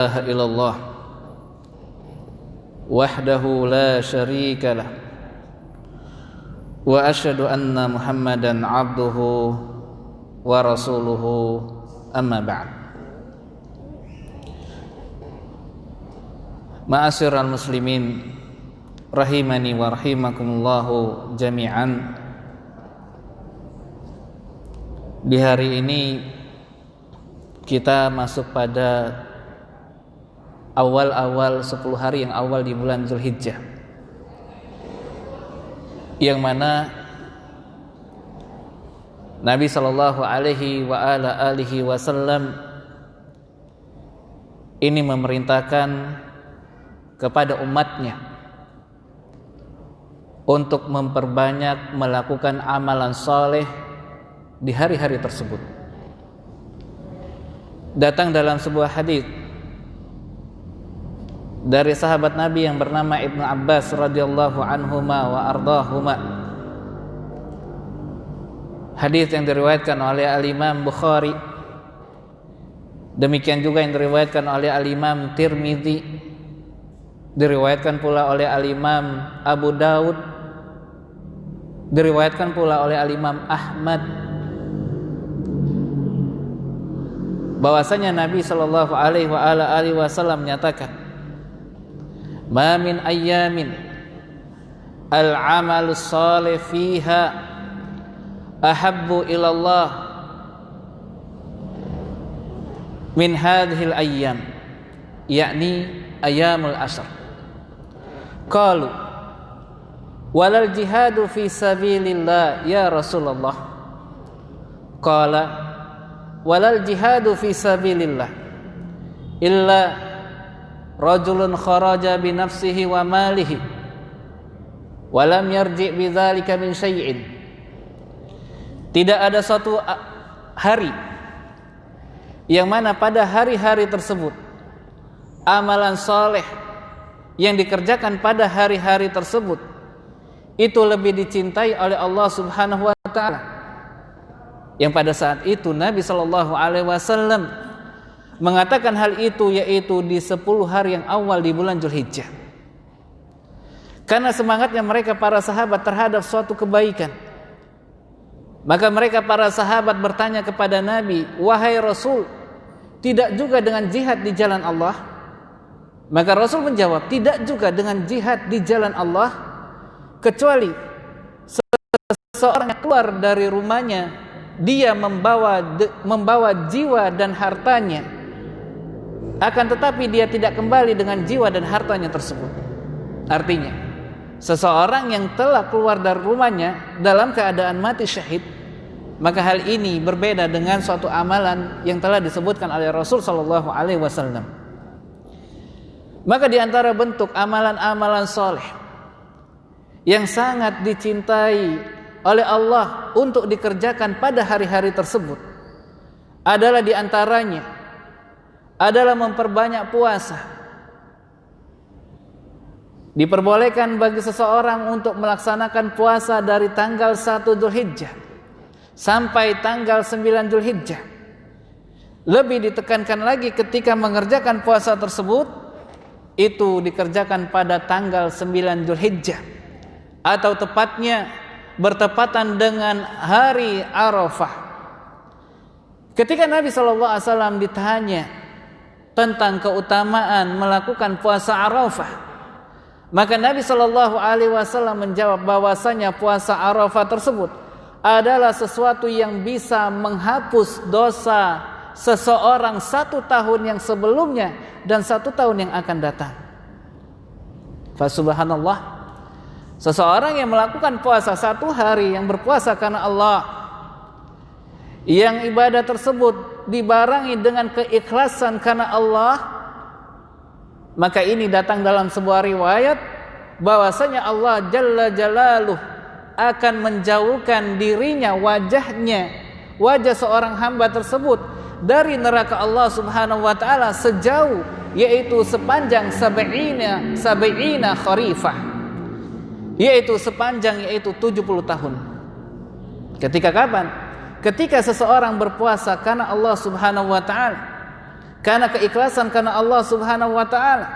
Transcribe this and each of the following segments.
إلا الله وحده لا شريك له وأشهد أن محمدا عبده ورسوله أما بعد. Ma'asyiral muslimin rahimani wa rahimakumullahu jami'an. Di hari ini kita masuk pada awal-awal 10 hari yang awal di bulan Zulhijjah, yang mana Nabi sallallahu alaihi wa ala alihi wasallam ini memerintahkan kepada umatnya untuk memperbanyak melakukan amalan saleh di hari-hari tersebut. Datang dalam sebuah hadis dari sahabat Nabi yang bernama Ibnu Abbas radhiyallahu anhuma wa ardahuma. Hadis yang diriwayatkan oleh Al-Imam Bukhari, demikian juga yang diriwayatkan oleh Al-Imam Tirmidzi, diriwayatkan pula oleh Al-Imam Abu Daud, diriwayatkan pula oleh Al-Imam Ahmad, bahwasanya Nabi sallallahu alaihi wa ala alihi wasallam menyatakan, "Ma min ayyamin al-'amalu shalih fiha ahabbu ila Allah min hadhil ayyam," yakni ayyamul ashr. Qalu walal jihadu fi sabilillah ya Rasulullah. Qala walal jihadu fi sabilillah illa rajulun kharaja bi nafsihi wa malihi wa lam yarji' bidzalika min syai'in. Tidak ada suatu hari yang mana pada hari-hari tersebut amalan saleh yang dikerjakan pada hari-hari tersebut itu lebih dicintai oleh Allah Subhanahu wa taala. Yang pada saat itu Nabi sallallahu alaihi wasallam mengatakan hal itu, yaitu di 10 hari yang awal di bulan Zulhijjah. Karena semangatnya mereka para sahabat terhadap suatu kebaikan, maka mereka para sahabat bertanya kepada Nabi, "Wahai Rasul, tidak juga dengan jihad di jalan Allah?" Maka Rasul menjawab, "Tidak juga dengan jihad di jalan Allah, kecuali seseorang yang keluar dari rumahnya dia membawa jiwa dan hartanya, akan tetapi dia tidak kembali dengan jiwa dan hartanya tersebut." Artinya, seseorang yang telah keluar dari rumahnya dalam keadaan mati syahid, maka hal ini berbeda dengan suatu amalan yang telah disebutkan oleh Rasul sallallahu alaihi wasallam. Maka di antara bentuk amalan-amalan saleh yang sangat dicintai oleh Allah untuk dikerjakan pada hari-hari tersebut adalah di antaranya adalah memperbanyak puasa. Diperbolehkan bagi seseorang untuk melaksanakan puasa dari tanggal 1 Dzulhijjah sampai tanggal 9 Dzulhijjah. Lebih ditekankan lagi ketika mengerjakan puasa tersebut itu dikerjakan pada tanggal 9 Dzulhijjah, atau tepatnya bertepatan dengan hari Arafah. Ketika Nabi SAW ditanya tentang keutamaan melakukan puasa Arafah, maka Nabi SAW menjawab bahwasanya puasa Arafah tersebut adalah sesuatu yang bisa menghapus dosa seseorang 1 tahun yang sebelumnya dan 1 tahun yang akan datang. Fasubhanallah, seseorang yang melakukan puasa 1 hari, yang berpuasa karena Allah, yang ibadah tersebut dibarengi dengan keikhlasan karena Allah, maka ini datang dalam sebuah riwayat bahwasanya Allah Jalla Jalaluh akan menjauhkan dirinya, wajah seorang hamba tersebut dari neraka Allah Subhanahu wa taala sejauh, yaitu sepanjang sab'ina kharifah, yaitu sepanjang 70 tahun. Ketika kapan? Ketika seseorang berpuasa karena Allah Subhanahu wa taala, karena keikhlasan karena Allah Subhanahu wa taala,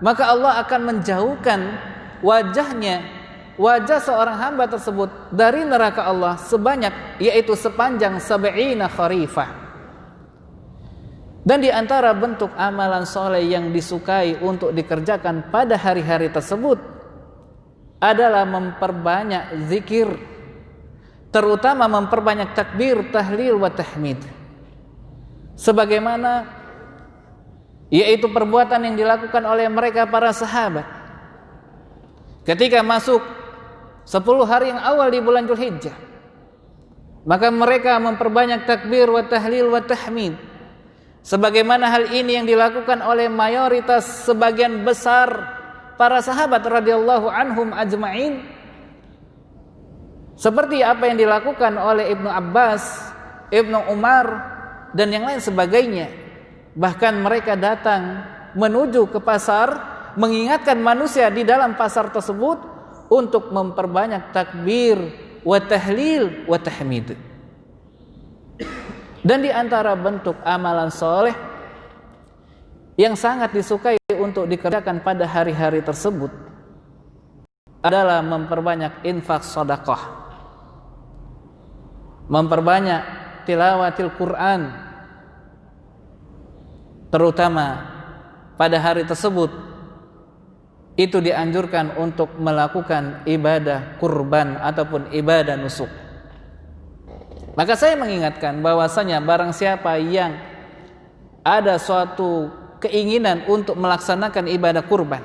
maka Allah akan menjauhkan wajah seorang hamba tersebut dari neraka Allah yaitu sepanjang 70 kharifah. Dan di antara bentuk amalan soleh yang disukai untuk dikerjakan pada hari-hari tersebut adalah memperbanyak zikir, terutama memperbanyak takbir, tahlil, wa tahmid. Sebagaimana yaitu perbuatan yang dilakukan oleh mereka para sahabat ketika masuk 10 hari yang awal di bulan Dzulhijjah, maka mereka memperbanyak takbir, wa tahlil, wa tahmid. Sebagaimana hal ini yang dilakukan oleh mayoritas sebagian besar para sahabat radhiyallahu anhum ajma'in, seperti apa yang dilakukan oleh Ibnu Abbas, Ibnu Umar, dan yang lain sebagainya. Bahkan mereka datang menuju ke pasar, mengingatkan manusia di dalam pasar tersebut untuk memperbanyak takbir, wa tahlil, wa tahmid. Dan di antara bentuk amalan soleh yang sangat disukai untuk dikerjakan pada hari-hari tersebut adalah memperbanyak infak sedekah, memperbanyak tilawatil Quran, terutama pada hari tersebut itu dianjurkan untuk melakukan ibadah kurban ataupun ibadah nusuk. Maka saya mengingatkan bahwasanya barang siapa yang ada suatu keinginan untuk melaksanakan ibadah kurban,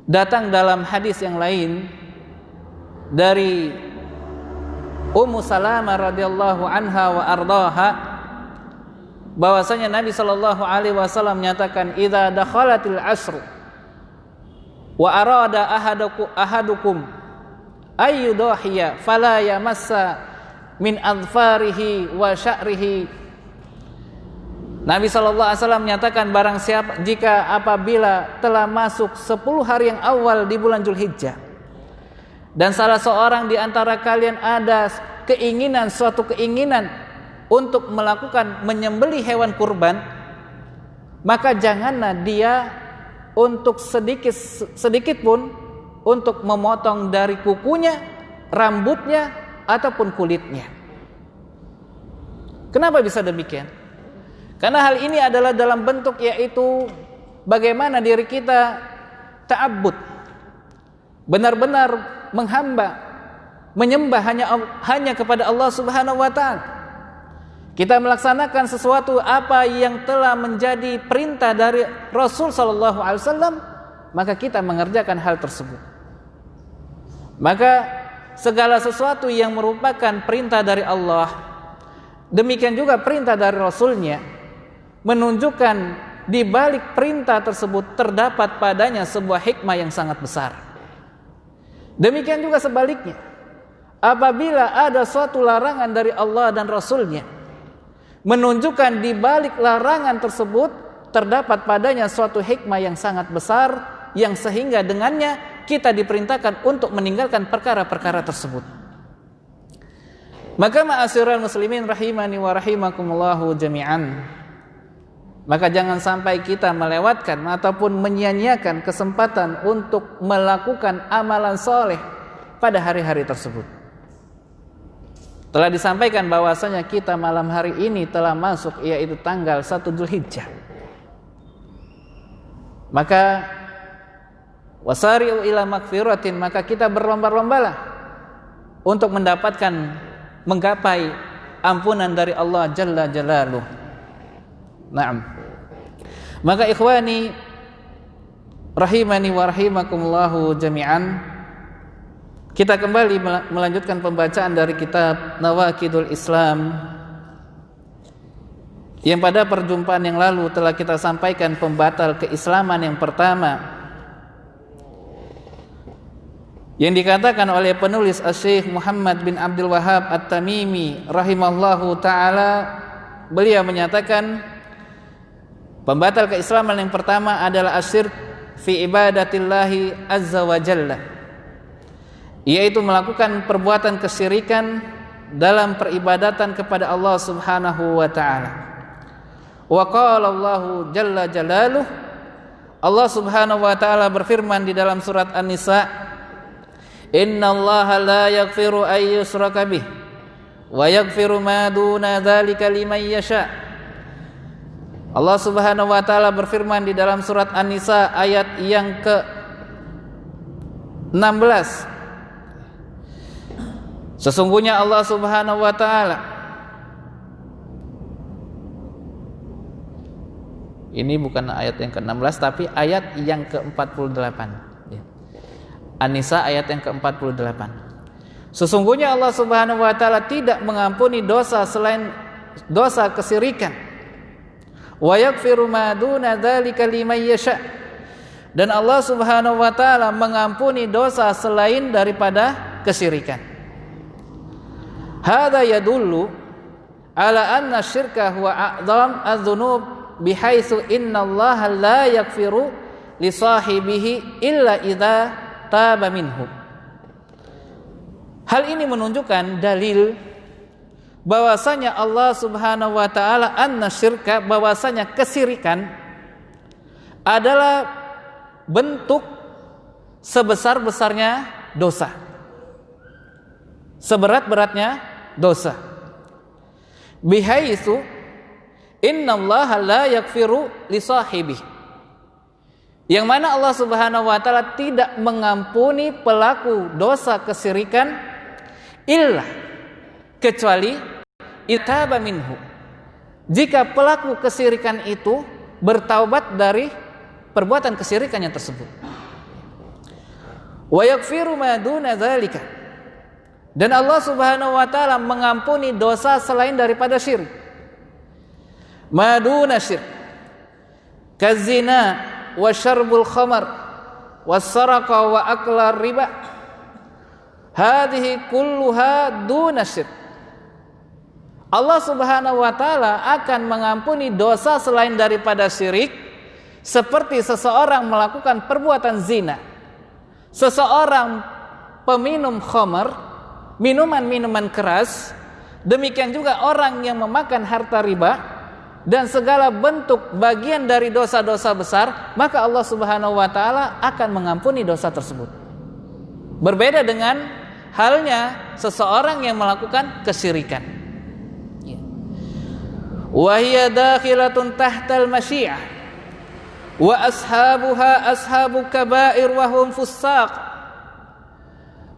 datang dalam hadis yang lain dari Ummu Salamah radhiyallahu anha wa ardhaha, bahwasanya Nabi sallallahu alaihi wasallam menyatakan, idza dakhalatil asr wa arada ahadukum ayyudahiya fala yamassa min adfarihi wa sya'rihi. Nabi SAW menyatakan, barang siapa jika apabila telah masuk 10 hari yang awal di bulan Dzulhijjah dan salah seorang di antara kalian ada suatu keinginan untuk melakukan menyembelih hewan kurban, maka janganlah dia untuk sedikit pun untuk memotong dari kukunya, rambutnya, ataupun kulitnya. Kenapa bisa demikian? Karena hal ini adalah dalam bentuk yaitu bagaimana diri kita ta'abbud, benar-benar menyembah hanya kepada Allah Subhanahu wa taala. Kita melaksanakan sesuatu apa yang telah menjadi perintah dari Rasul sallallahu alaihi wasallam, maka kita mengerjakan hal tersebut. Maka segala sesuatu yang merupakan perintah dari Allah, demikian juga perintah dari Rasulnya, menunjukkan di balik perintah tersebut terdapat padanya sebuah hikmah yang sangat besar. Demikian juga sebaliknya, apabila ada suatu larangan dari Allah dan Rasulnya, menunjukkan di balik larangan tersebut terdapat padanya suatu hikmah yang sangat besar, yang sehingga dengannya kita diperintahkan untuk meninggalkan perkara-perkara tersebut. Maka ma'asyiral muslimin rahimani wa rahimakumullahu jami'an, maka jangan sampai kita melewatkan ataupun menyia-nyiakan kesempatan untuk melakukan amalan soleh pada hari-hari tersebut. Telah disampaikan bahwasanya kita malam hari ini telah masuk yaitu tanggal 1 Dzulhijjah. Maka wasari'u ila magfiratin, maka kita berlomba-lombalah untuk menggapai ampunan dari Allah Jalla Jalaluh. Naam. Maka ikhwani rahimani wa rahimakumullahu jami'an, kita kembali melanjutkan pembacaan dari kitab Nawaqidul Islam yang pada perjumpaan yang lalu telah kita sampaikan pembatal keislaman yang pertama yang dikatakan oleh penulis Syekh Muhammad bin Abdul Wahhab At-Tamimi rahimallahu taala. Beliau menyatakan pembatal keislaman yang pertama adalah asyirk fi ibadatillahi azza wa jalla, yaitu melakukan perbuatan kesyirikan dalam peribadatan kepada Allah Subhanahu wa taala. Wa qala Allahu jalla jalaluh, Allah Subhanahu wa taala berfirman di dalam surat An-Nisa, Innallaha la yaghfiru ay yushraka bih wa yaghfiru ma duna dzalika liman yasha. Allah Subhanahu wa taala berfirman di dalam surat An-Nisa ayat yang ke-16. Sesungguhnya Allah Subhanahu wa taala, ini bukan ayat yang ke-16 tapi ayat yang ke-48. An-Nisa ayat yang ke-48. Sesungguhnya Allah Subhanahu wa taala tidak mengampuni dosa selain dosa kesyirikan. Wa yaghfiru ma duna dzalika liman yasha. Dan Allah Subhanahu wa taala mengampuni dosa selain daripada kesyirikan. Hadza yadullu ala anna syirka huwa a'dzam adz-dzunub bihaitsu innallaha la yaghfiru li sahibihi illa idza taba minhu. Hal ini menunjukkan dalil bahwasanya Allah Subhanahu wa taala anna syirka, bahwasanya kesyirikan adalah bentuk sebesar-besarnya dosa, seberat-beratnya dosa. Bihaitsu innallaha la yaghfiru li sahibihi, yang mana Allah Subhanahu wa taala tidak mengampuni pelaku dosa kesyirikan illa, kecuali itaba minhu, jika pelaku kesyirikan itu bertaubat dari perbuatan kesyirikannya tersebut. Wa yaghfiru ma duna dzalika, dan Allah Subhanahu wa taala mengampuni dosa selain daripada syirik. Ma duna syirk kazina wa syarbul khamar was-saraqa wa aklar riba, hadhihi kulluha duna syirk. Allah Subhanahu wa taala akan mengampuni dosa selain daripada syirik, seperti seseorang melakukan perbuatan zina, seseorang peminum khamar, minuman-minuman keras, demikian juga orang yang memakan harta riba, dan segala bentuk bagian dari dosa-dosa besar, maka Allah Subhanahu wa taala akan mengampuni dosa tersebut. Berbeda dengan halnya seseorang yang melakukan kesyirikan. Wa hiya dakhilatun tahtal masyiah wa ashabuha ashabu kaba'ir wa hum fussaq.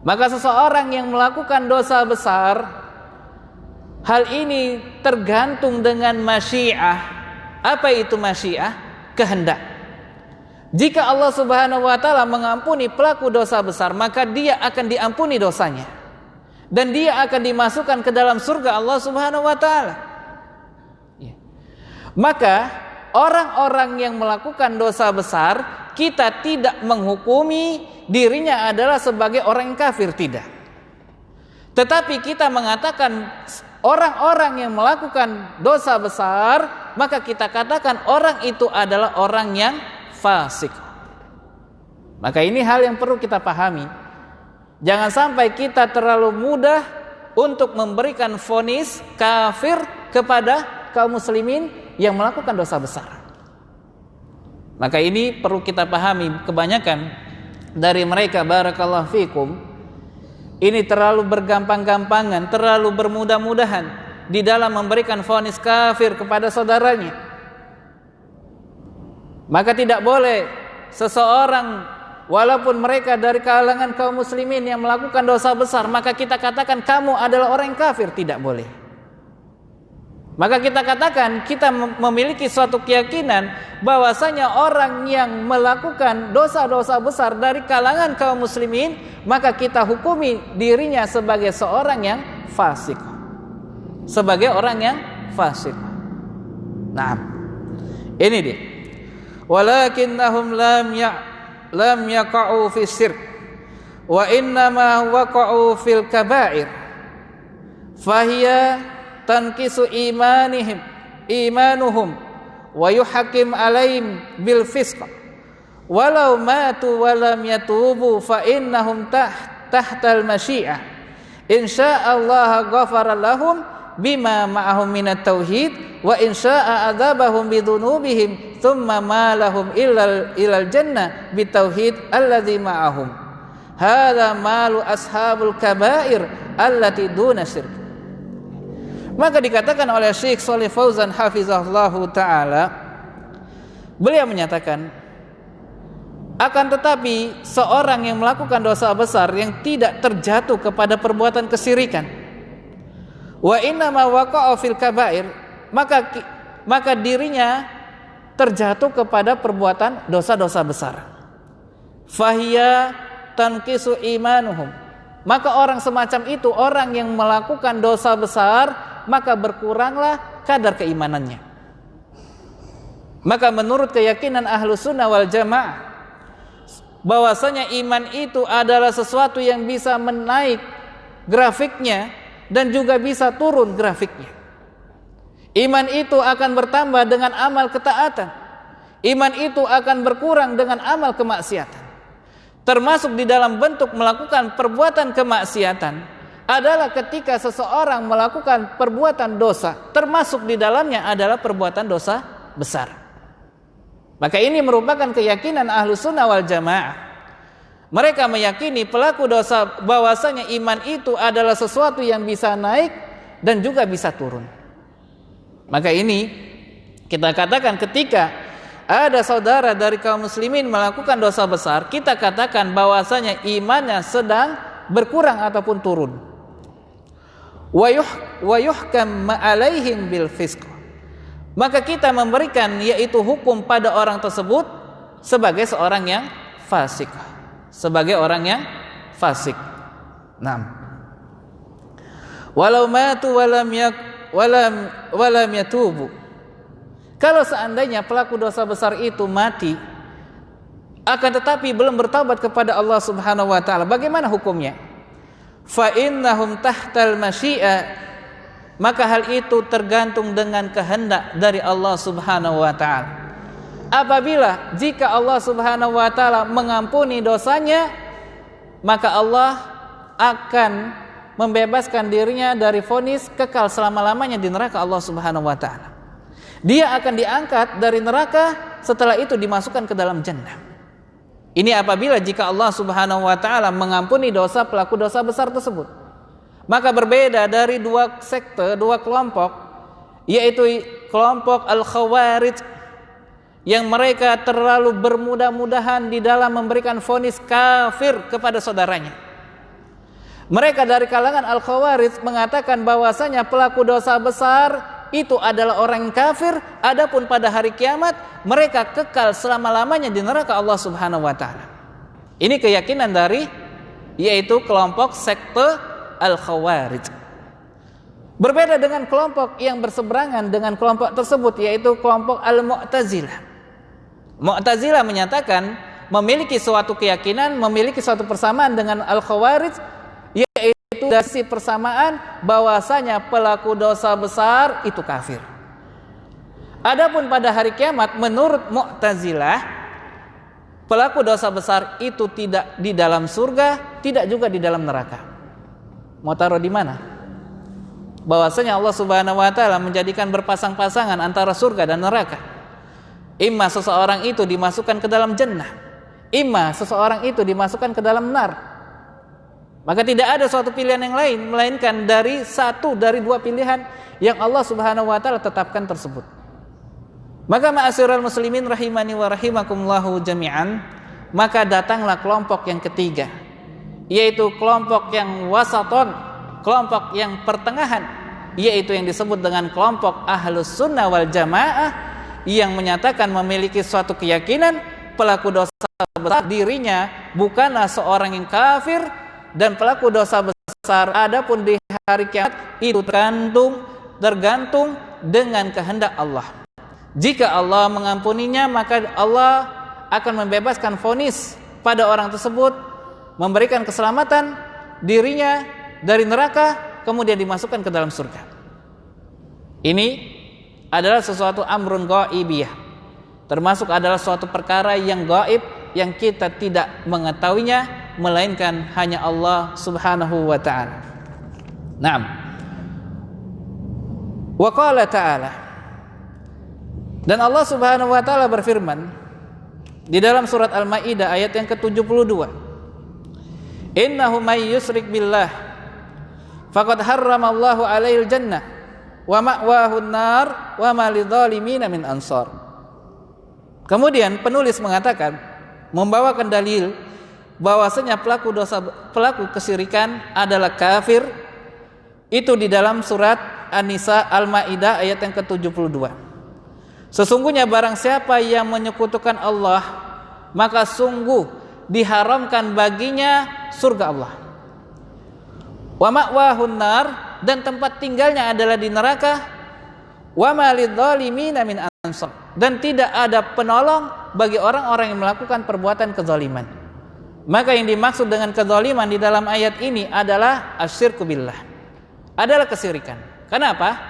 Maka seseorang yang melakukan dosa besar, hal ini tergantung dengan masyiah. Apa itu masyiah? Kehendak. Jika Allah Subhanahu wa taala mengampuni pelaku dosa besar, maka dia akan diampuni dosanya, dan dia akan dimasukkan ke dalam surga Allah Subhanahu wa taala. Maka orang-orang yang melakukan dosa besar, kita tidak menghukumi dirinya adalah sebagai orang yang kafir, tidak. Tetapi kita mengatakan orang-orang yang melakukan dosa besar, maka kita katakan orang itu adalah orang yang fasik. Maka ini hal yang perlu kita pahami. Jangan sampai kita terlalu mudah untuk memberikan vonis kafir kepada kaum muslimin yang melakukan dosa besar. Maka ini perlu kita pahami. Kebanyakan dari mereka, barakallahu fikum, ini terlalu bergampang-gampangan, terlalu bermudah-mudahan di dalam memberikan vonis kafir kepada saudaranya. Maka tidak boleh seseorang, walaupun mereka dari kalangan kaum muslimin yang melakukan dosa besar, maka kita katakan kamu adalah orang yang kafir, tidak boleh. Maka kita katakan kita memiliki suatu keyakinan bahwasanya orang yang melakukan dosa-dosa besar dari kalangan kaum muslimin, maka kita hukumi dirinya sebagai seorang yang fasik, sebagai orang yang fasik. Nah, ini dia. Walakinnahum lam yaqa'u fi syirk wa innama waqa'u fil kaba'ir fahiya tankisu imanuhum wa yuhakim alaihim bil fisq walau matu walam yatubu fa innahum tahtal masyiah insya'allah ghafara lahum bima ma'ahum minat tauhid wa in syaa'a adzabahum bidunubihim thumma ma lahum ilal jannah bitauhid alladzi ma'ahum hadza malu ashabul kabair allati duna syirk. Maka dikatakan oleh Syekh Shalih Fauzan hafizahullahu taala, beliau menyatakan, akan tetapi seorang yang melakukan dosa besar yang tidak terjatuh kepada perbuatan kesyirikan, wa inna ma waqa'a fil kabair, maka dirinya terjatuh kepada perbuatan dosa-dosa besar. Fahiya tanqisu imanuhum, maka orang semacam itu, orang yang melakukan dosa besar, maka berkuranglah kadar keimanannya. Maka menurut keyakinan Ahlus Sunnah wal Jamaah, bahwasanya iman itu adalah sesuatu yang bisa menaik grafiknya dan juga bisa turun grafiknya. Iman itu akan bertambah dengan amal ketaatan. Iman itu akan berkurang dengan amal kemaksiatan. Termasuk di dalam bentuk melakukan perbuatan kemaksiatan adalah ketika seseorang melakukan perbuatan dosa, termasuk di dalamnya adalah perbuatan dosa besar. Maka ini merupakan keyakinan Ahlus Sunnah wal Jamaah. Mereka meyakini pelaku dosa bahwasanya iman itu adalah sesuatu yang bisa naik dan juga bisa turun. Maka ini kita katakan ketika ada saudara dari kaum muslimin melakukan dosa besar, kita katakan bahwasanya imannya sedang berkurang ataupun turun. Wa yuhkam ma'alaihim bil fisq, maka kita memberikan yaitu hukum pada orang tersebut sebagai seorang yang fasik, sebagai orang yang fasik. Naam. Walau matu walam yatubu, kalau seandainya pelaku dosa besar itu mati akan tetapi belum bertaubat kepada Allah Subhanahu wa taala, bagaimana hukumnya? Fa innahum tahtal masyi'a, maka hal itu tergantung dengan kehendak dari Allah Subhanahu wa taala. Apabila jika Allah Subhanahu wa taala mengampuni dosanya, maka Allah akan membebaskan dirinya dari vonis kekal selama-lamanya di neraka Allah Subhanahu wa taala. Dia akan diangkat dari neraka, setelah itu dimasukkan ke dalam jannah. Ini apabila jika Allah Subhanahu wa taala mengampuni dosa pelaku dosa besar tersebut. Maka berbeda dari dua sekte, dua kelompok, yaitu kelompok Al-Khawarij yang mereka terlalu bermudah-mudahan di dalam memberikan vonis kafir kepada saudaranya. Mereka dari kalangan Al-Khawarij mengatakan bahwasanya pelaku dosa besar itu adalah orang kafir, adapun pada hari kiamat mereka kekal selama-lamanya di neraka Allah Subhanahu wa taala. Ini keyakinan dari yaitu kelompok sekte Al-Khawarij. Berbeda dengan kelompok yang berseberangan dengan kelompok tersebut, yaitu kelompok Al-Mu'tazilah. Mu'tazilah menyatakan memiliki suatu keyakinan, memiliki suatu persamaan dengan Al-Khawarij, yaitu dari persamaan bahwasanya pelaku dosa besar itu kafir. Adapun pada hari kiamat menurut Mu'tazilah, pelaku dosa besar itu tidak di dalam surga, tidak juga di dalam neraka. Mau taruh di mana? Bahwasanya Allah Subhanahu wa taala menjadikan berpasang-pasangan antara surga dan neraka. Imma seseorang itu dimasukkan ke dalam jannah, imma seseorang itu dimasukkan ke dalam nar. Maka tidak ada suatu pilihan yang lain melainkan dari satu dari dua pilihan yang Allah Subhanahu wa taala tetapkan tersebut. Maka ma'asyiral muslimin rahimani wa rahimakumullahu jami'an, maka datanglah kelompok yang ketiga, yaitu kelompok yang wasaton, kelompok yang pertengahan, yaitu yang disebut dengan kelompok Ahlus Sunnah wal Jamaah, yang menyatakan memiliki suatu keyakinan pelaku dosa besar dirinya bukanlah seorang yang kafir, dan pelaku dosa besar adapun di hari kiamat itu tergantung dengan kehendak Allah. Jika Allah mengampuninya, maka Allah akan membebaskan vonis pada orang tersebut, memberikan keselamatan dirinya dari neraka, kemudian dimasukkan ke dalam surga. Ini adalah sesuatu amrun ghaibiyah, termasuk adalah suatu perkara yang gaib yang kita tidak mengetahuinya melainkan hanya Allah Subhanahu wa taala. Naam. Wa qala ta'ala, dan Allah Subhanahu wa taala berfirman di dalam surat Al-Maidah ayat yang ke-72, innahu may yusyrik billah faqad harramallahu 'alaihil jannah wa ma'wahun nar wa ma lidzalimin min ansar. Kemudian penulis mengatakan, membawakan dalil bahwasanya pelaku kesyirikan adalah kafir, itu di dalam surat An-Nisa Al-Maidah ayat yang ke-72. Sesungguhnya barang siapa yang menyekutukan Allah, maka sungguh diharamkan baginya surga Allah. Wa ma'wahun nar, dan tempat tinggalnya adalah di neraka. Wa ma lidzalimin min ansar, dan tidak ada penolong bagi orang-orang yang melakukan perbuatan kezaliman. Maka yang dimaksud dengan kezaliman di dalam ayat ini adalah asyirku billah, adalah kesyirikan. Kenapa?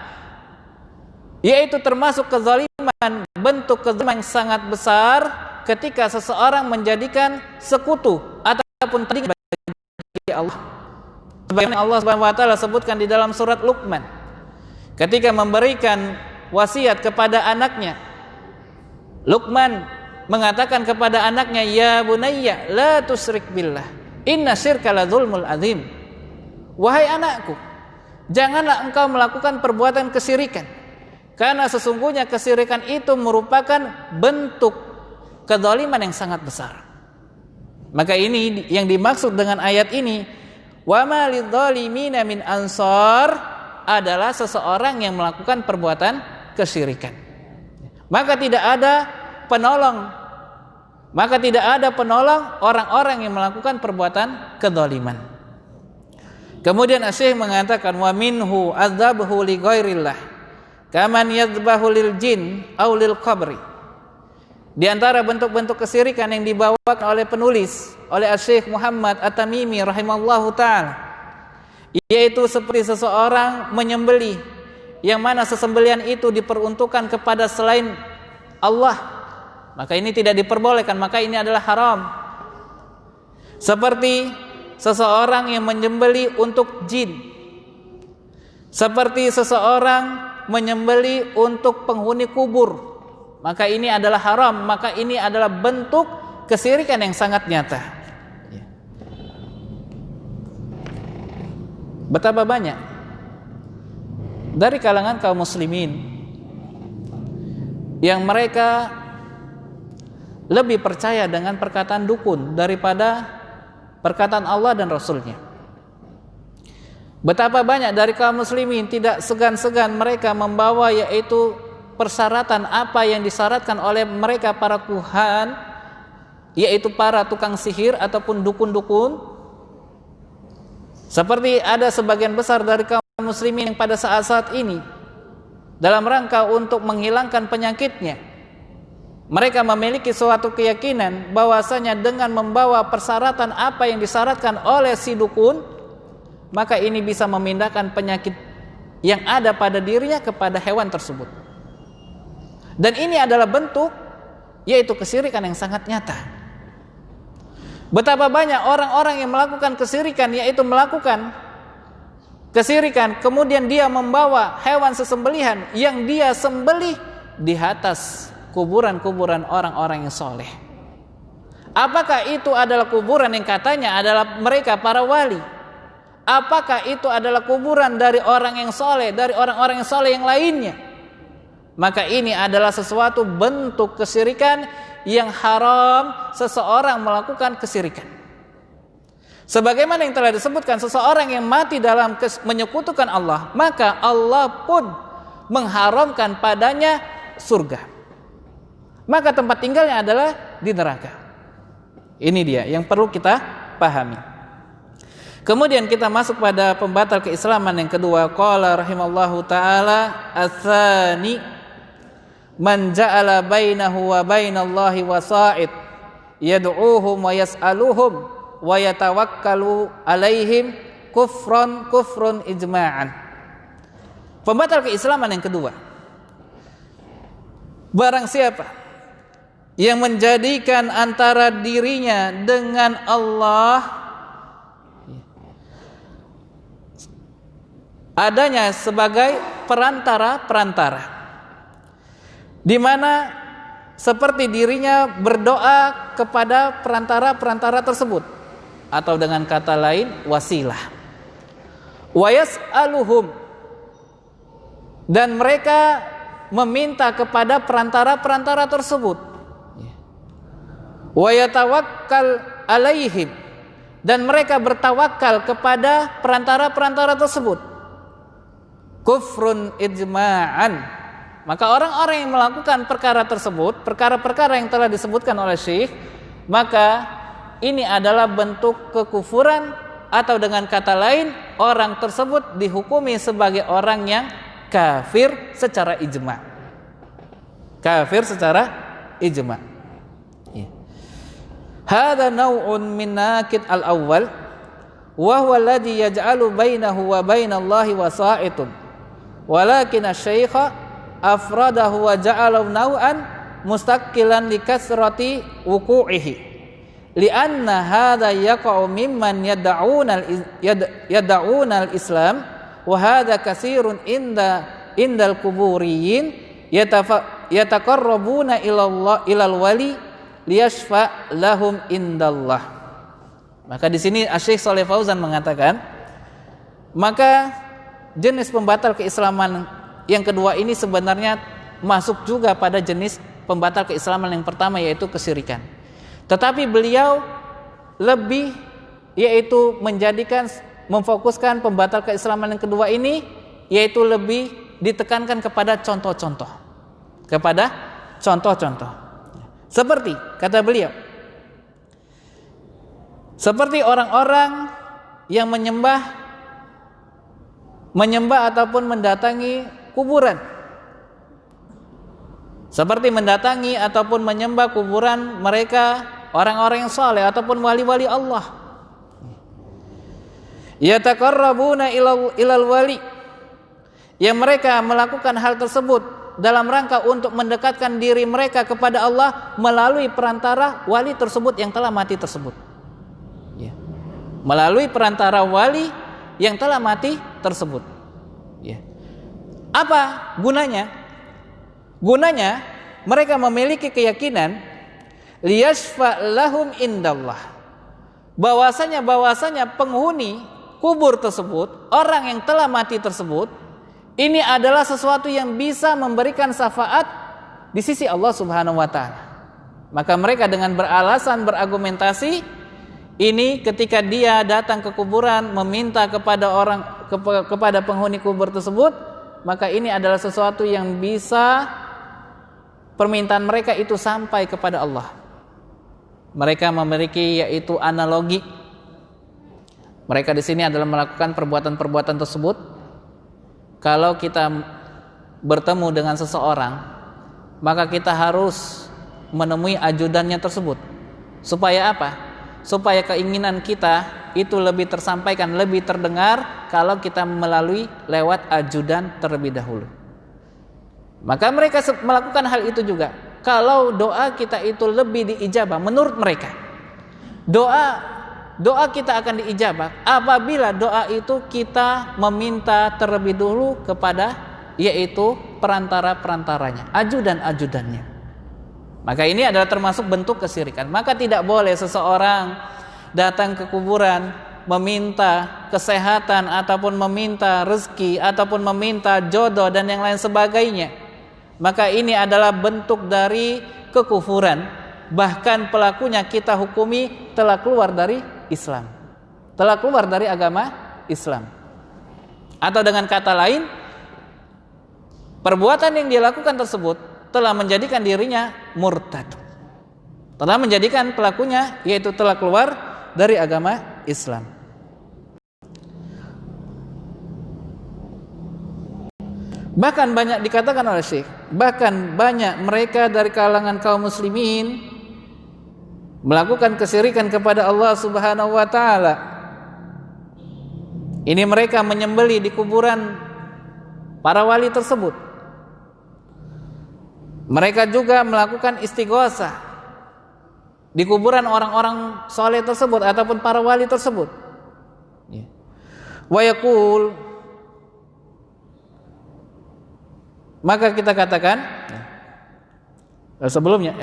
Yaitu termasuk kezaliman, bentuk kezaliman yang sangat besar ketika seseorang menjadikan sekutu ataupun tandingan bagi Allah. Sebagaimana Allah Subhanahu wa taala sebutkan di dalam surat Luqman ketika memberikan wasiat kepada anaknya. Luqman mengatakan kepada anaknya, ya bunayya la tusyrik billah inna syirka la dzulmul adzim. Wahai anakku, janganlah engkau melakukan perbuatan kesyirikan, karena sesungguhnya kesyirikan itu merupakan bentuk kezaliman yang sangat besar. Maka ini yang dimaksud dengan ayat ini, wa ma lidzalimin min ansar, adalah seseorang yang melakukan perbuatan kesyirikan. Maka tidak ada penolong orang-orang yang melakukan perbuatan kedzaliman. Kemudian Asy-Syaikh mengatakan, wa minhu adzabhu li ghairillah kaman yadzbahu lil jin aw lil qabri. Di antara bentuk-bentuk kesyirikan yang dibawakan oleh penulis, oleh Asy-Syaikh Muhammad At-Tamimi rahimallahu taala, yaitu seperti seseorang menyembelih yang mana sesembelihan itu diperuntukkan kepada selain Allah, maka ini tidak diperbolehkan, maka ini adalah haram. Seperti seseorang yang menyembelih untuk jin, seperti seseorang menyembelih untuk penghuni kubur, maka ini adalah haram, maka ini adalah bentuk kesyirikan yang sangat nyata. Betapa banyak dari kalangan kaum muslimin yang mereka lebih percaya dengan perkataan dukun daripada perkataan Allah dan Rasulnya. Betapa banyak dari kaum muslimin tidak segan-segan mereka membawa yaitu persyaratan apa yang disyaratkan oleh mereka para kuhan, yaitu para tukang sihir ataupun dukun-dukun. Seperti ada sebagian besar dari kaum muslimin yang pada saat-saat ini dalam rangka untuk menghilangkan penyakitnya, mereka memiliki suatu keyakinan bahwasanya dengan membawa persyaratan apa yang disyaratkan oleh si dukun, maka ini bisa memindahkan penyakit yang ada pada dirinya kepada hewan tersebut. Dan ini adalah bentuk yaitu kesyirikan yang sangat nyata. Betapa banyak orang-orang yang melakukan kesyirikan, yaitu melakukan kesyirikan kemudian dia membawa hewan sesembelihan yang dia sembelih di atas kuburan-kuburan orang-orang yang soleh. Apakah itu adalah kuburan yang katanya adalah mereka para wali? Apakah itu adalah kuburan dari orang yang soleh, dari orang-orang yang soleh yang lainnya? Maka ini adalah sesuatu bentuk kesyirikan yang haram seseorang melakukan kesyirikan. Sebagaimana yang telah disebutkan, seseorang yang mati dalam menyekutukan Allah, maka Allah pun mengharamkan padanya surga. Maka tempat tinggalnya adalah di neraka. Ini dia yang perlu kita pahami. Kemudian kita masuk pada pembatal keislaman yang kedua. Qala rahimallahu taala, ats-tsani man ja'ala bainahu wa bainallahi wasa'id yad'uuhum wa yas'aluhum wa yatawakkalu alaihim kufrun ijma'an. Pembatal keislaman yang kedua, barang siapa yang menjadikan antara dirinya dengan Allah adanya sebagai perantara-perantara, di mana seperti dirinya berdoa kepada perantara-perantara tersebut, atau dengan kata lain wasilah. Wa yas'aluhum, dan mereka meminta kepada perantara-perantara tersebut. Wa yatawakkal alaihim, dan mereka bertawakal kepada perantara-perantara tersebut. Kufrun ijma'an, maka orang-orang yang melakukan perkara tersebut, perkara-perkara yang telah disebutkan oleh Syekh, maka ini adalah bentuk kekufuran, atau dengan kata lain orang tersebut dihukumi sebagai orang yang kafir secara ijma'. Kafir secara ijma'. Hadza naw'un min nakid al-awwal wa huwa alladhi yaj'alu bainahu wa bainallahi wasa'itun. Walakin asy-syaikh afradahu wa ja'alahu naw'an mustaqilan li kasrati wuqu'ihi. Li'anna hadza yaqa'u mimman yad'una al-islam wa hadza katsirun indal kuburiyin yataqarrabuna ilal wali liyashfa lahum indallah. Maka di sini Syekh Shalih Fauzan mengatakan, maka jenis pembatal keislaman yang kedua ini sebenarnya masuk juga pada jenis pembatal keislaman yang pertama, yaitu kesyirikan. Tetapi beliau lebih yaitu memfokuskan pembatal keislaman yang kedua ini, yaitu lebih ditekankan kepada contoh-contoh. Kepada contoh-contoh. Seperti kata beliau, seperti orang-orang yang menyembah ataupun mendatangi kuburan. Seperti mendatangi ataupun menyembah kuburan mereka, orang-orang yang saleh ataupun wali-wali Allah. Yataqarrabuna ilal wali, yang mereka melakukan hal tersebut dalam rangka untuk mendekatkan diri mereka kepada Allah melalui perantara wali tersebut yang telah mati tersebut. Ya. Melalui perantara wali yang telah mati tersebut. Ya. Apa gunanya? Gunanya mereka memiliki keyakinan liyashfa lahum indallah, bahwasanya penghuni kubur tersebut, orang yang telah mati tersebut, ini adalah sesuatu yang bisa memberikan syafaat di sisi Allah Subhanahu wa taala. Maka mereka dengan beralasan, berargumentasi ini, ketika dia datang ke kuburan meminta kepada penghuni kubur tersebut, maka ini adalah sesuatu yang bisa permintaan mereka itu sampai kepada Allah. Mereka memiliki yaitu analogi. Mereka di sini adalah melakukan perbuatan-perbuatan tersebut. Kalau kita bertemu dengan seseorang, maka kita harus menemui ajudannya tersebut. Supaya apa? Supaya keinginan kita itu lebih tersampaikan, lebih terdengar kalau kita melalui lewat ajudan terlebih dahulu. Maka mereka melakukan hal itu juga. Kalau doa kita itu lebih diijabah menurut mereka. Doa kita akan diijabah apabila doa itu kita meminta terlebih dulu kepada yaitu perantara-perantaranya, ajudan-ajudannya. Maka ini adalah termasuk bentuk kesyirikan. Maka tidak boleh seseorang datang ke kuburan meminta kesehatan ataupun meminta rezeki ataupun meminta jodoh dan yang lain sebagainya. Maka ini adalah bentuk dari kekufuran. Bahkan pelakunya kita hukumi telah keluar dari Islam, telah keluar dari agama Islam. Atau dengan kata lain, perbuatan yang dia lakukan tersebut telah menjadikan dirinya murtad, telah menjadikan pelakunya yaitu telah keluar dari agama Islam. Bahkan banyak dikatakan oleh Syekh, bahkan banyak mereka dari kalangan kaum muslimin melakukan kesyirikan kepada Allah Subhanahu wa taala. Ini mereka menyembelih di kuburan para wali tersebut. Mereka juga melakukan istighosah di kuburan orang-orang saleh tersebut ataupun para wali tersebut. Wa yaqul, Maka kita katakan sebelumnya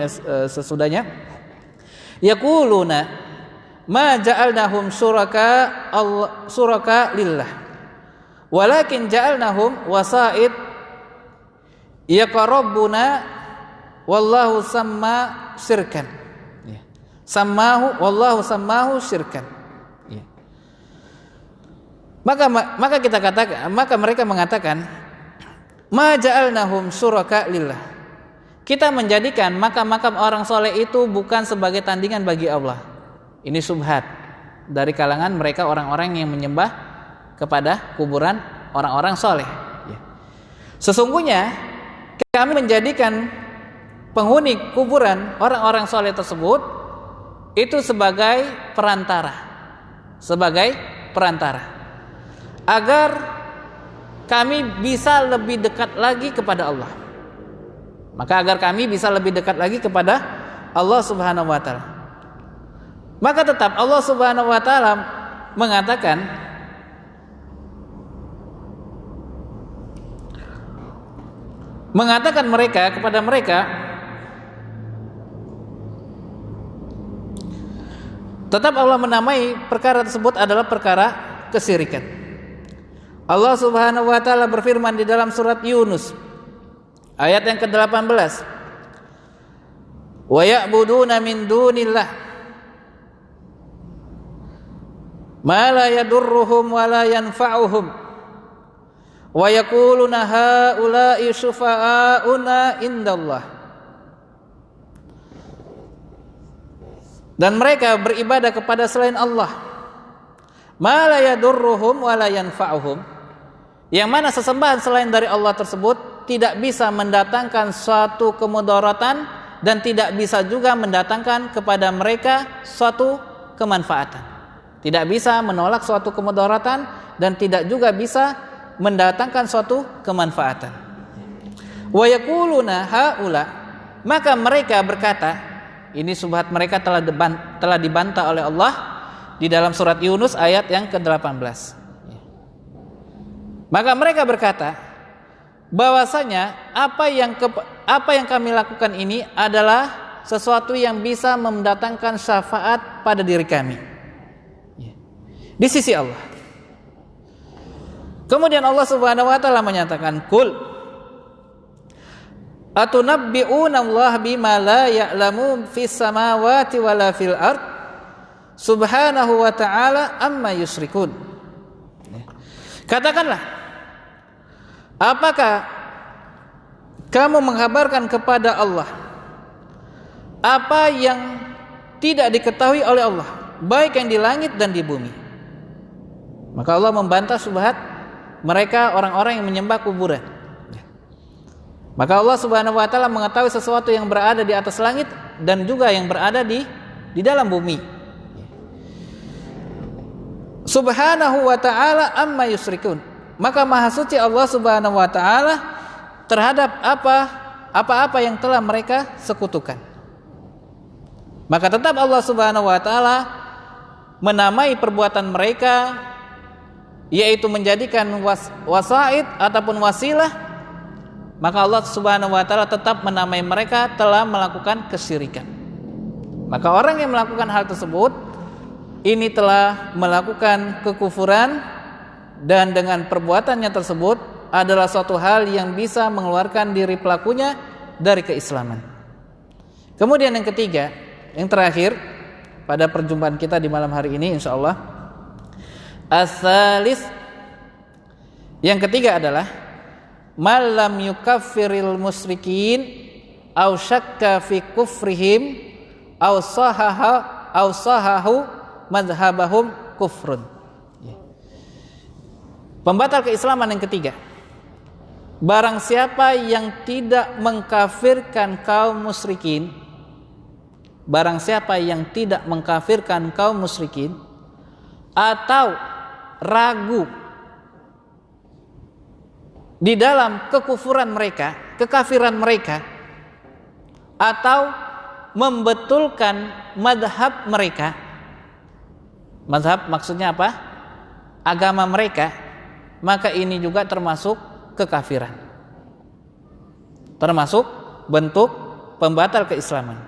sesudahnya, yaquluna ma ja'alnahum suraka lillah walakin ja'alnahum wasa'id yaqarrabuna wallahu samma syirkan. Wallahu sammahu syirkan. Maka kita katakan, maka mereka mengatakan, ma ja'alnahum suraka lillah. Kita menjadikan makam-makam orang soleh itu bukan sebagai tandingan bagi Allah. Ini subhat dari kalangan mereka orang-orang yang menyembah kepada kuburan orang-orang soleh. Sesungguhnya kami menjadikan penghuni kuburan orang-orang soleh tersebut itu sebagai perantara, agar kami bisa lebih dekat lagi kepada Allah. Maka agar kami bisa lebih dekat lagi kepada Allah Subhanahu wa taala. Maka tetap Allah Subhanahu wa taala mengatakan mereka kepada mereka, tetap Allah menamai perkara tersebut adalah perkara kesyirikan. Allah Subhanahu wa taala berfirman di dalam surat Yunus ayat yang ke-18, wa ya'buduna min dunillah ma la yadurruhum wa la yanfa'uhum wa yaquluna haula'i syufa'auna indallah. Dan mereka beribadah kepada selain Allah, ma la yadurruhum wa la yanfa'uhum, yang mana sesembahan selain dari Allah tersebut tidak bisa mendatangkan suatu kemudaratan dan tidak bisa juga mendatangkan kepada mereka suatu kemanfaatan. Tidak bisa menolak suatu kemudaratan dan tidak juga bisa mendatangkan suatu kemanfaatan. Wa yaquluna haula, maka mereka berkata, ini subhat mereka telah dibantah oleh Allah di dalam surat Yunus ayat yang ke-18. Maka mereka berkata bahwasanya apa yang kami lakukan ini adalah sesuatu yang bisa mendatangkan syafaat pada diri kami di sisi Allah. Kemudian Allah Subhanahu wa taala menyatakan, qul atunabbi'una Allah bima la ya'lamu fis samawati wala fil ard subhanahu wa ta'ala amma yusyrikun. Katakanlah, apakah kamu menghabarkan kepada Allah apa yang tidak diketahui oleh Allah, baik yang di langit dan di bumi? Maka Allah membantah subhat mereka orang-orang yang menyembah kuburan. Maka Allah Subhanahu wa taala mengetahui sesuatu yang berada di atas langit dan juga yang berada di dalam bumi. Subhanahu wa ta'ala amma yusyrikun. Maka maha suci Allah Subhanahu wa taala terhadap apa-apa yang telah mereka sekutukan. Maka tetap Allah Subhanahu wa taala menamai perbuatan mereka, yaitu menjadikan wasaid ataupun wasilah. Maka Allah Subhanahu wa taala tetap menamai mereka telah melakukan kesyirikan. Maka orang yang melakukan hal tersebut ini telah melakukan kekufuran, dan dengan perbuatannya tersebut adalah suatu hal yang bisa mengeluarkan diri pelakunya dari keislaman. Kemudian yang ketiga, yang terakhir pada perjumpaan kita di malam hari ini insyaallah, as-salis, yang ketiga adalah malam yukaffiril musyrikin aw syakka fi kufrihim aw sahahu madhhabahum kufrun. Pembatal keislaman yang ketiga, barang siapa yang tidak mengkafirkan kaum musyrikin, barang siapa yang tidak mengkafirkan kaum musyrikin atau ragu di dalam kekufuran mereka, kekafiran mereka, atau membetulkan madhab mereka. Madhab maksudnya apa? Agama mereka. Maka ini juga termasuk kekafiran. termasuk bentuk pembatal keislaman.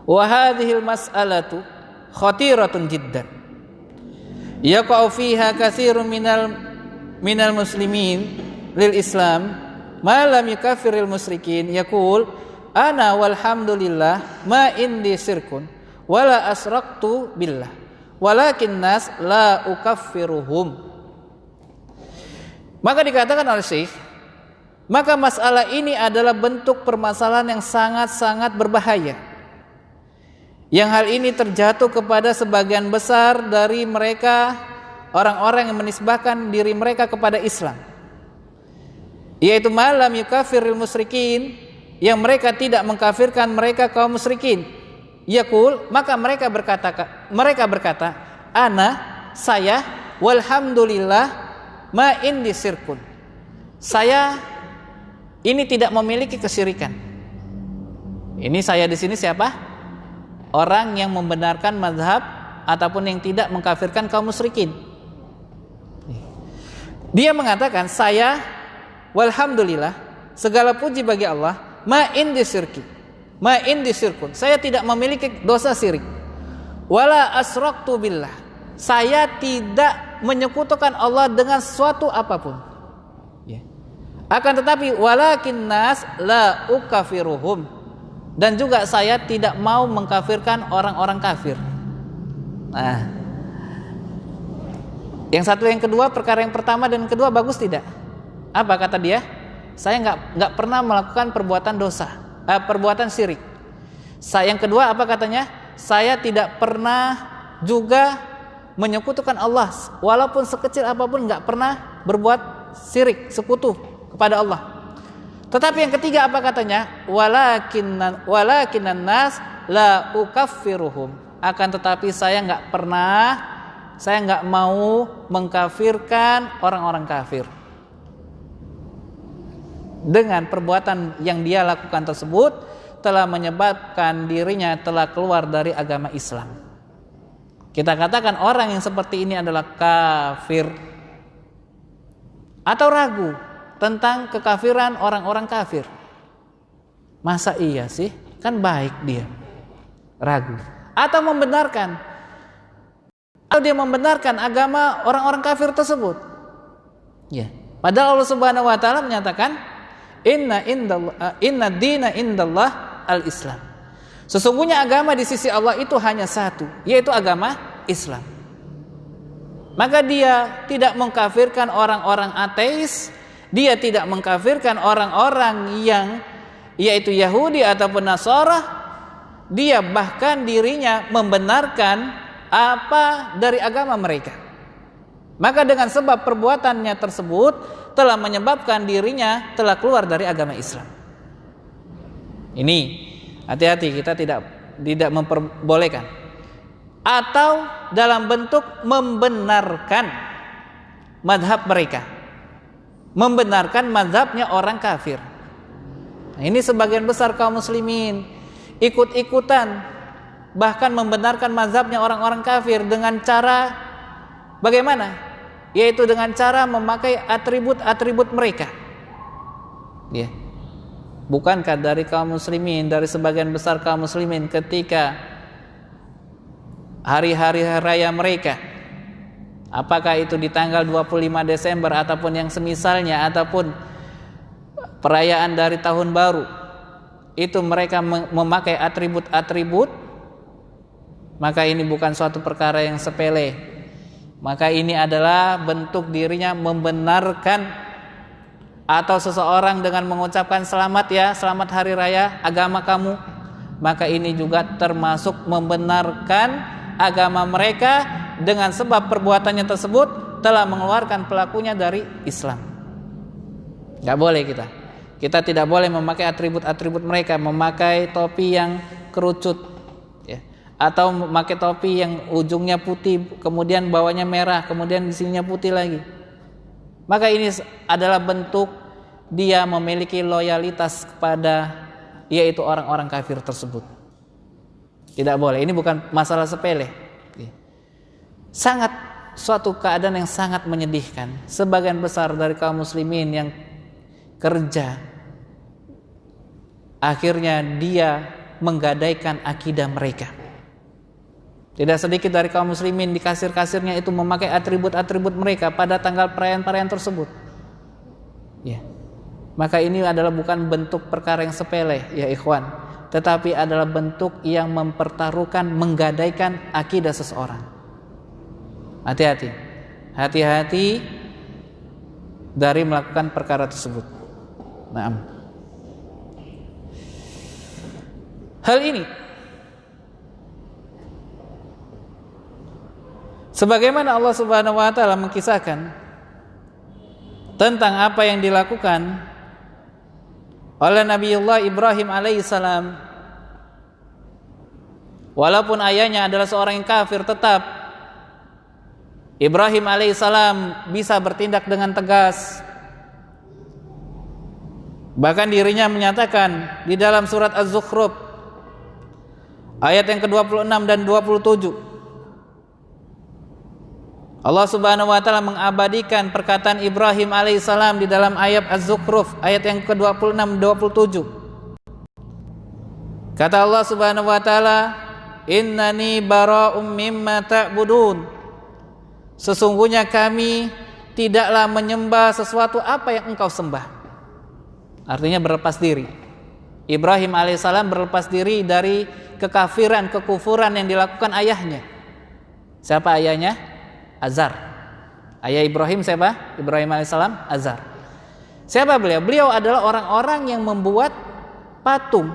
Wa hadhil mas'alatu khatiratun jiddan yaqa'u fiha katsirun minal muslimin lil Islam ma lam yukaffiril musyrikin yaqul ana walhamdulillah ma indi syirkun wala asraqtu billah walakin nas la ukaffiruhum. Maka dikatakan oleh Syekh, maka masalah ini adalah bentuk permasalahan yang sangat-sangat berbahaya, yang hal ini terjatuh kepada sebagian besar dari mereka orang-orang yang menisbahkan diri mereka kepada Islam, yaitu malam yukafiril musyrikin, yang mereka tidak mengkafirkan mereka kaum musyrikin. Yaqul, maka mereka berkata, ana, saya, walhamdulillah, ma indi syirkun. Saya ini tidak memiliki kesyirikan. Ini saya di sini siapa? Orang yang membenarkan mazhab ataupun yang tidak mengkafirkan kaum musyrikin. Dia mengatakan, saya, walhamdulillah, segala puji bagi Allah, ma indi syirkun, saya tidak memiliki dosa syirik. Wala asraqtu billah, saya tidak menyekutukan Allah dengan sesuatu apapun. Akan tetapi walakin nas la ukafiruhum, dan juga saya tidak mau mengkafirkan orang-orang kafir. Nah, yang satu yang kedua, perkara yang pertama dan kedua bagus tidak? Apa kata dia? Saya nggak pernah melakukan perbuatan dosa, perbuatan syirik. Yang kedua apa katanya? Saya tidak pernah juga menyekutukan Allah, walaupun sekecil apapun, nggak pernah berbuat syirik, sekutu kepada Allah. Tetapi yang ketiga apa katanya? Walakinan nas la ukaffiruhum. Akan tetapi saya nggak mau mengkafirkan orang-orang kafir. Dengan perbuatan yang dia lakukan tersebut telah menyebabkan dirinya telah keluar dari agama Islam. Kita katakan orang yang seperti ini adalah kafir atau ragu tentang kekafiran orang-orang kafir. Masa iya sih? Kan baik dia. Ragu. Atau membenarkan. Atau dia membenarkan agama orang-orang kafir tersebut. Ya. Padahal Allah Subhanahu wa taala menyatakan Inna dina indallah al-Islam. Sesungguhnya agama di sisi Allah itu hanya satu, yaitu agama Islam. Maka dia tidak mengkafirkan orang-orang ateis, dia tidak mengkafirkan orang-orang yang yaitu Yahudi ataupun Nasara. Dia bahkan dirinya membenarkan apa dari agama mereka. Maka dengan sebab perbuatannya tersebut telah menyebabkan dirinya telah keluar dari agama Islam. Ini hati-hati, kita tidak memperbolehkan. Atau dalam bentuk membenarkan mazhab mereka, membenarkan mazhabnya orang kafir. Nah, ini sebagian besar kaum muslimin ikut-ikutan, bahkan membenarkan mazhabnya orang-orang kafir dengan cara bagaimana? Yaitu dengan cara memakai atribut-atribut mereka. Ya. Bukankah dari kaum muslimin, dari sebagian besar kaum muslimin ketika hari-hari raya mereka, apakah itu di tanggal 25 Desember ataupun yang semisalnya, ataupun perayaan dari tahun baru, itu mereka memakai atribut-atribut, maka ini bukan suatu perkara yang sepele. Maka ini adalah bentuk dirinya membenarkan, atau seseorang dengan mengucapkan selamat ya, selamat hari raya agama kamu, maka ini juga termasuk membenarkan agama mereka dengan sebab perbuatannya tersebut telah mengeluarkan pelakunya dari Islam. Gak boleh kita tidak boleh memakai atribut-atribut mereka, memakai topi yang kerucut ya, atau memakai topi yang ujungnya putih, kemudian bawahnya merah, kemudian di sininya putih lagi. Maka ini adalah bentuk dia memiliki loyalitas kepada yaitu orang-orang kafir tersebut. Tidak boleh. Ini bukan masalah sepele. Sangat suatu keadaan yang sangat menyedihkan. Sebagian besar dari kaum muslimin yang kerja, akhirnya dia menggadaikan akidah mereka. Tidak sedikit dari kaum muslimin di kasir-kasirnya itu memakai atribut-atribut mereka pada tanggal perayaan-perayaan tersebut. Ya. Maka ini adalah bukan bentuk perkara yang sepele, ya ikhwan, tetapi adalah bentuk yang mempertaruhkan, menggadaikan akidah seseorang. Hati-hati. Hati-hati dari melakukan perkara tersebut. Naam. Hal ini sebagaimana Allah Subhanahu wa taala mengkisahkan tentang apa yang dilakukan oleh Nabiullah Ibrahim alaihissalam, walaupun ayahnya adalah seorang yang kafir, tetap Ibrahim alaihissalam bisa bertindak dengan tegas. Bahkan dirinya menyatakan di dalam surat Az-Zukhruf ayat yang ke-26 dan 27, Allah Subhanahu wa taala mengabadikan perkataan Ibrahim alaihissalam di dalam ayat Az-Zukhruf ayat yang ke-26 27. Kata Allah Subhanahu wa taala, "Innani bara'um mimma ta'budun." Sesungguhnya kami tidaklah menyembah sesuatu apa yang engkau sembah. Artinya berlepas diri. Ibrahim alaihissalam berlepas diri dari kekafiran, kekufuran yang dilakukan ayahnya. Siapa ayahnya? Azar. Ayah Ibrahim siapa? Ibrahim alaihissalam, Azar. Siapa beliau? Beliau adalah orang-orang yang membuat patung.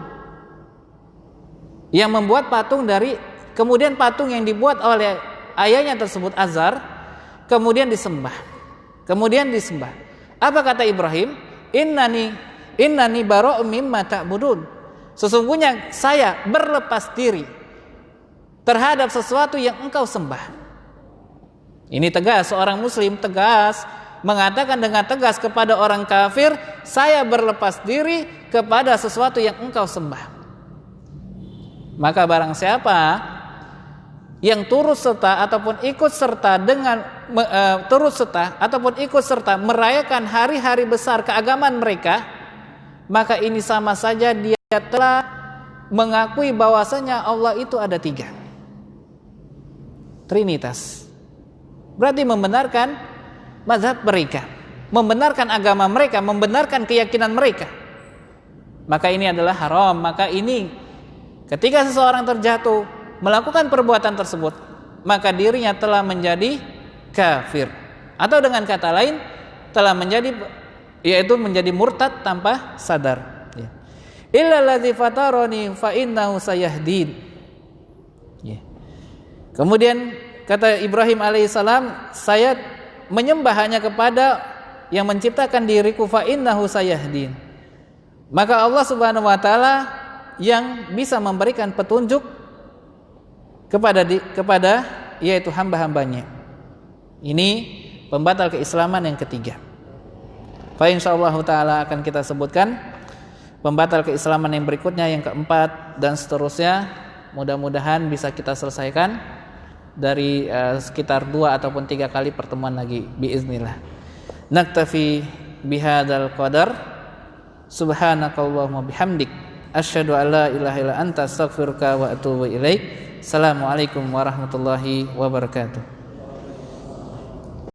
Yang membuat patung dari, kemudian patung yang dibuat oleh ayahnya tersebut, Azar, kemudian disembah. Apa kata Ibrahim? Innani bara'um mimma ta'budun. Sesungguhnya saya berlepas diri terhadap sesuatu yang engkau sembah. Ini tegas, seorang muslim tegas mengatakan dengan tegas kepada orang kafir, saya berlepas diri kepada sesuatu yang engkau sembah. Maka barang siapa yang turut serta ataupun ikut serta merayakan hari-hari besar keagamaan mereka, maka ini sama saja dia telah mengakui bahwasanya Allah itu ada 3. Trinitas. Berarti membenarkan mazhab mereka, membenarkan agama mereka, membenarkan keyakinan mereka. Maka ini adalah haram. Maka ini ketika seseorang terjatuh melakukan perbuatan tersebut, maka dirinya telah menjadi kafir. Atau dengan kata lain, telah menjadi, yaitu menjadi murtad tanpa sadar. Illa allazi fatarani fa innahu sayahdin. Kemudian kata Ibrahim alaihissalam, saya menyembah hanya kepada yang menciptakan diriku, fa innahu sayahdin. Maka Allah Subhanahu wa taala yang bisa memberikan petunjuk kepada yaitu hamba-hambanya. Ini pembatal keislaman yang ketiga. Fa insyaallah taala akan kita sebutkan pembatal keislaman yang berikutnya, yang keempat dan seterusnya. Mudah-mudahan bisa kita selesaikan dari sekitar 2 ataupun 3 kali pertemuan lagi biiznillah. Naktafi bihadzal qadar. Subhanakallahumma bihamdik asyhadu an la ilaha illa anta astaghfiruka wa atubu ilaik. Assalamualaikum warahmatullahi wabarakatuh.